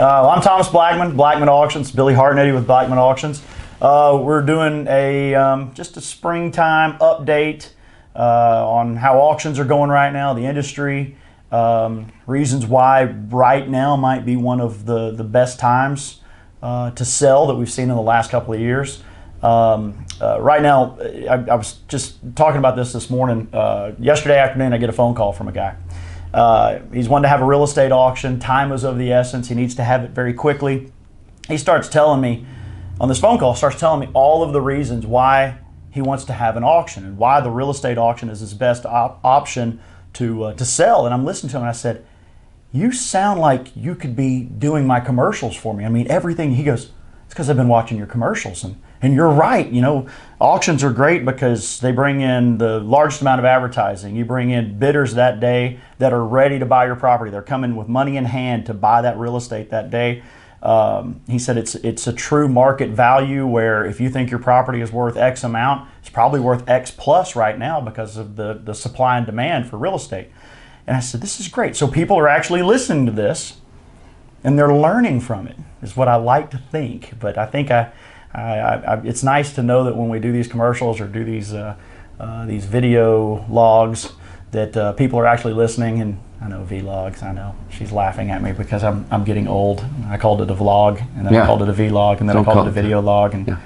I'm Thomas Blackman, Blackman Auctions, Billy Hartnett with Blackman Auctions. We're doing just a springtime update on how auctions are going right now, the industry, reasons why right now might be one of the best times to sell that we've seen in the last couple of years. Right now, I was just talking about this morning. Yesterday afternoon, I get a phone call from a guy. He's wanting to have a real estate auction. Time is of the essence. He needs to have it very quickly. He starts telling me, on this phone call, all of the reasons why he wants to have an auction and why the real estate auction is his best option to sell. And I'm listening to him and I said, you sound like you could be doing my commercials for me. I mean, everything. He goes, it's because I've been watching your commercials. And you're right, you know, auctions are great because they bring in the largest amount of advertising. You bring in bidders that day that are ready to buy your property. They're coming with money in hand to buy that real estate that day. He said it's a true market value where if you think your property is worth X amount, it's probably worth X plus right now because of the supply and demand for real estate. And I said, this is great. So people are actually listening to this and they're learning from it, is what I like to think. But I think it's nice to know that when we do these commercials or do these video logs that people are actually listening. And I know vlogs, I know she's laughing at me because I'm getting old. I called it a vlog and then I called it a vlog and then I called it a video log and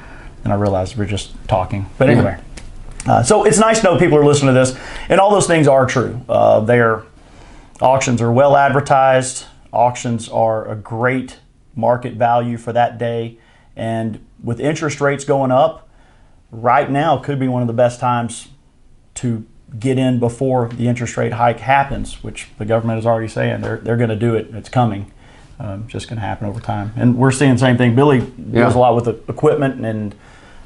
I realized we're just talking. But anyway, so it's nice to know people are listening to this and all those things are true. Auctions are well advertised. Auctions are a great market value for that day. And with interest rates going up, right now could be one of the best times to get in before the interest rate hike happens, which the government is already saying they're going to do it. It's coming. Just going to happen over time. And we're seeing the same thing. Billy deals a lot with the equipment, and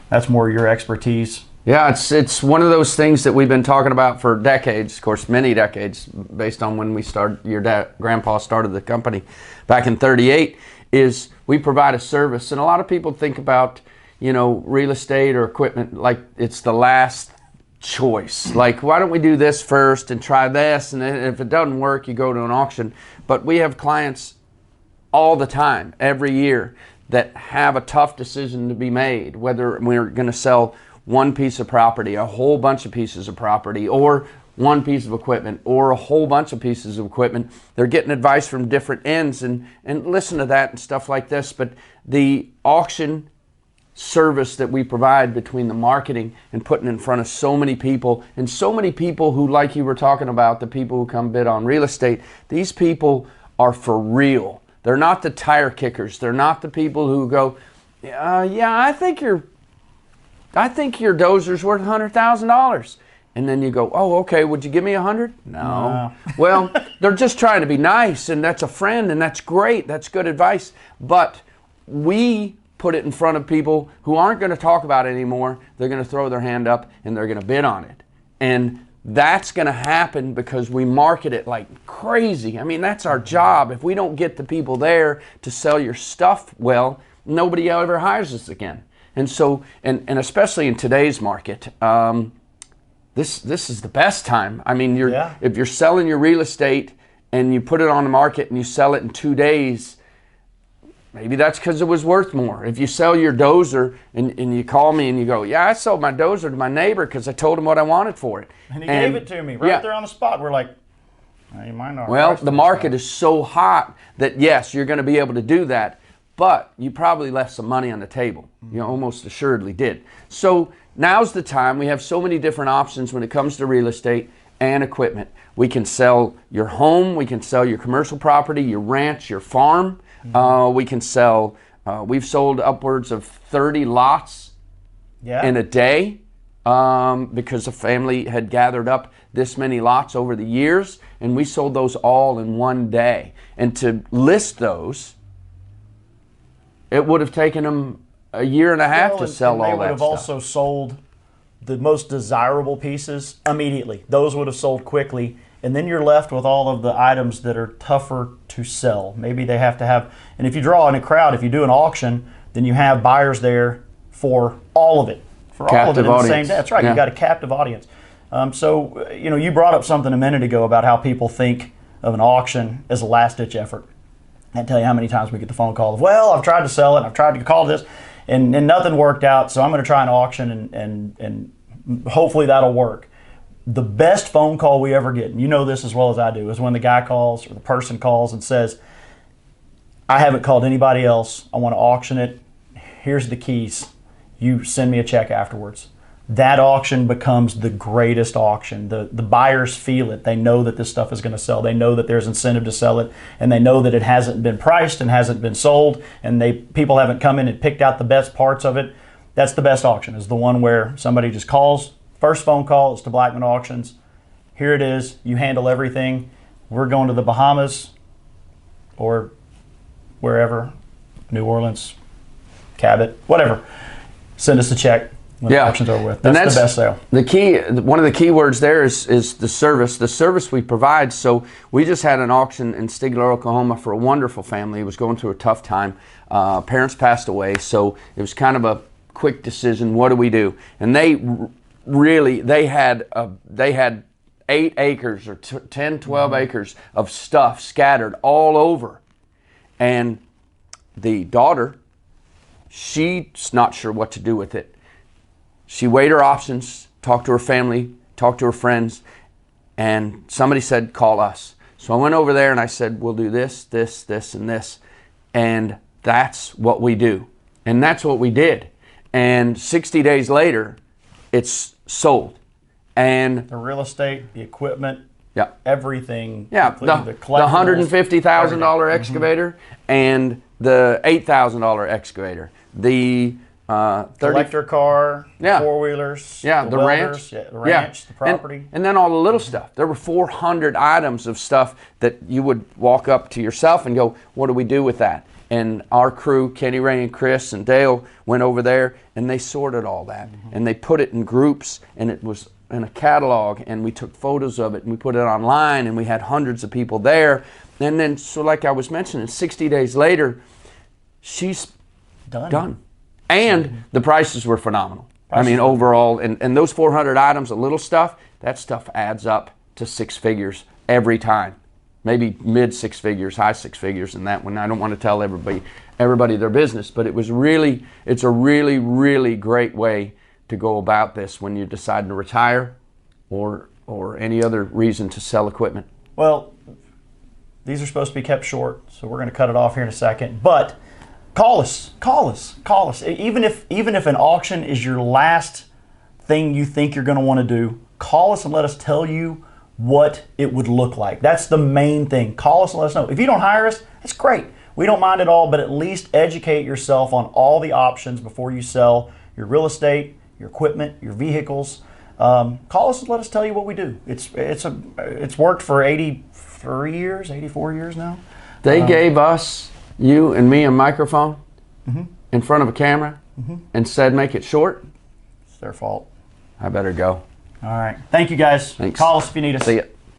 that's more your expertise. Yeah, it's one of those things that we've been talking about for decades, of course, many decades, based on when we started. Your grandpa started the company back in '38. Is we provide a service, and a lot of people think about, you know, real estate or equipment like it's the last choice. Like, why don't we do this first and try this, and then if it doesn't work, you go to an auction. But we have clients all the time, every year, that have a tough decision to be made, whether we're going to sell one piece of property, a whole bunch of pieces of property, or one piece of equipment, or a whole bunch of pieces of equipment. They're getting advice from different ends and listen to that and stuff like this. But the auction service that we provide between the marketing and putting in front of so many people, and so many people who, like you were talking about, the people who come bid on real estate, these people are for real. They're not the tire kickers. They're not the people who go, I think your dozer's worth $100,000. And then you go, oh, okay, would you give me 100? No. Well, they're just trying to be nice, and that's a friend, and that's great. That's good advice. But we put it in front of people who aren't going to talk about it anymore. They're going to throw their hand up, and they're going to bid on it. And that's going to happen because we market it like crazy. I mean, that's our job. If we don't get the people there to sell your stuff well, nobody ever hires us again. And so, and especially in today's market, this is the best time. I mean, if you're selling your real estate and you put it on the market and you sell it in 2 days, maybe that's because it was worth more. If you sell your dozer and you call me and you go, yeah, I sold my dozer to my neighbor because I told him what I wanted for it. And he gave it to me right there on the spot. We're like, you might not. Well, the market is so hot that yes, you're going to be able to do that. But you probably left some money on the table. You almost assuredly did. So now's the time. We have so many different options when it comes to real estate and equipment. We can sell your home. We can sell your commercial property, your ranch, your farm. We can sell, we've sold upwards of 30 lots in a day because a family had gathered up this many lots over the years, and we sold those all in one day. And to list those, it would have taken them a year and a half to sell all that stuff. They would have also sold the most desirable pieces immediately. Those would have sold quickly. And then you're left with all of the items that are tougher to sell. Maybe they have to have, and if you draw in a crowd, if you do an auction, then you have buyers there for all of it. For all of it in the same day. That's right, you've got a captive audience. So, you know, you brought up something a minute ago about how people think of an auction as a last-ditch effort. Can't tell you how many times we get the phone call of, well, I've tried to sell it, I've tried to call this, and nothing worked out, so I'm going to try an auction, and hopefully that'll work. The best phone call we ever get, and you know this as well as I do, is when the guy calls or the person calls and says, I haven't called anybody else, I want to auction it, here's the keys, you send me a check afterwards. That auction becomes the greatest auction. The buyers feel it. They know that this stuff is going to sell. They know that there's incentive to sell it, and they know that it hasn't been priced and hasn't been sold, and people haven't come in and picked out the best parts of it. That's the best auction, is the one where somebody just calls. First phone call is to Blackman Auctions. Here it is. You handle everything. We're going to the Bahamas or wherever, New Orleans, Cabot, whatever. Send us a check. When the auction's over with. That's the best sale. The key, one of the key words there is the service. The service we provide. So we just had an auction in Stigler, Oklahoma for a wonderful family. It was going through a tough time. Parents passed away, so it was kind of a quick decision. What do we do? And they had 8 acres or 10, 12 acres of stuff scattered all over. And the daughter, she's not sure what to do with it. She weighed her options, talked to her family, talked to her friends, and somebody said, call us. So I went over there and I said, we'll do this, this, this, and this. And that's what we do. And that's what we did. And 60 days later, it's sold. And the real estate, the equipment, yeah, everything. Yeah, the $150,000 excavator and the $8,000 excavator. The collector car, yeah, 4-wheelers, yeah, the welders, ranch, the ranch, the property. And then all the little stuff. There were 400 items of stuff that you would walk up to yourself and go, what do we do with that? And our crew, Kenny Ray and Chris and Dale, went over there and they sorted all that. And they put it in groups, and it was in a catalog, and we took photos of it and we put it online, and we had hundreds of people there. And then, so like I was mentioning, 60 days later, she's done. And the prices were phenomenal. I mean, overall, and those 400 items of little stuff, that stuff adds up to 6 figures every time. Maybe mid 6 figures, high 6 figures in that one. I don't want to tell everybody their business, but it's a really, really great way to go about this when you decide to retire or any other reason to sell equipment. Well, these are supposed to be kept short, so we're going to cut it off here in a second. But call us. Even if an auction is your last thing you think you're going to want to do, call us and let us tell you what it would look like. That's the main thing. Call us and let us know. If you don't hire us, it's great. We don't mind at all, but at least educate yourself on all the options before you sell your real estate, your equipment, your vehicles. Call us and let us tell you what we do. It's worked for 84 years now. They gave us, you and me, a microphone in front of a camera and said, make it short. It's their fault. I better go. All right. Thank you, guys. Thanks. Call us if you need us. See ya.